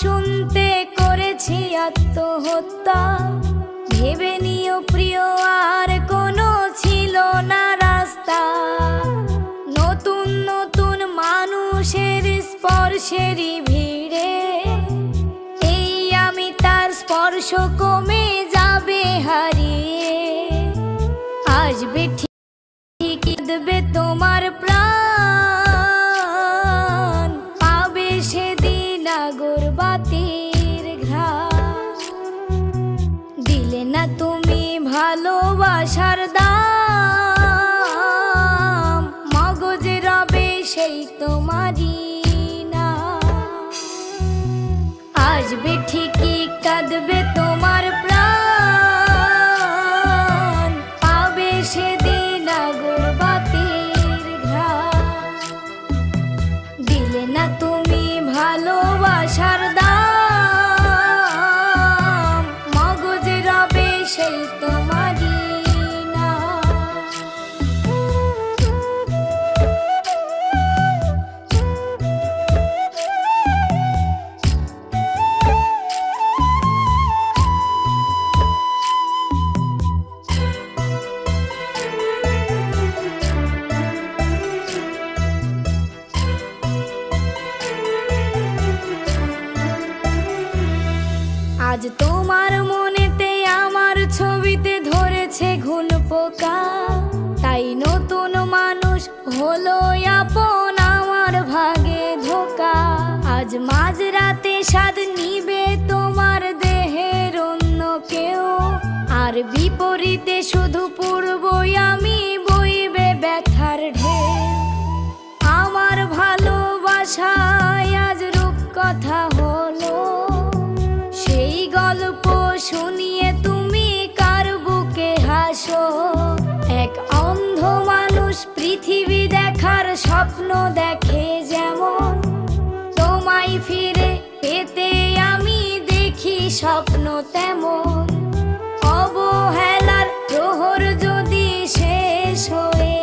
শুনতে করেছি আত্মহত্যা। ভেবে নিও প্রিয় আর কোনো ছিল না রাস্তা। নতুন নতুন মানুষের স্পর্শেরই ভিড়ে এই আমি তার স্পর্শ কমে যাবে হারিয়ে। আসবে ঠিকই দেবে তোমার প্রাণ, পাবে সেদিন আগরবাতির ঘ্রাণ। দিলে না তুমি ভালোবাসার দাম, মগজে রবে সেই তোমারই না। আসবে ঠিকই কাঁদবে তোমার প্রাণ, পাবে সেদিন আগরবাতির ঘ্রাণ। দিলে না তুমি ভালোবাসার দাম, মগজে রবে সেই তোমারই না। আজ তোমার মনেতে আমার ছবিতে ধরেছে ঘুন পোকা, তাই নতুন মানুষ হলো আপন আমার ভাগে ধোকা। আজ মাঝরাতে স্বাদ নিবে তোমার দেহের অন্য কেউ, আর বিপরীতে শুধু পূর্বই আমি বইবে ব্যথার ঢেউ। আমার ভালোবাসায় আজ রূপকথা হলো, সেই গল্প শুনিয়ে তুমি কার বুকে হাসো। এক অন্ধ মানুষ পৃথিবী দেখার স্বপ্ন দেখে যেমন, তোমায় ফিরে পেতে আমি দেখি স্বপ্ন তেমন। অবহেলার প্রহর যদি শেষ হয়ে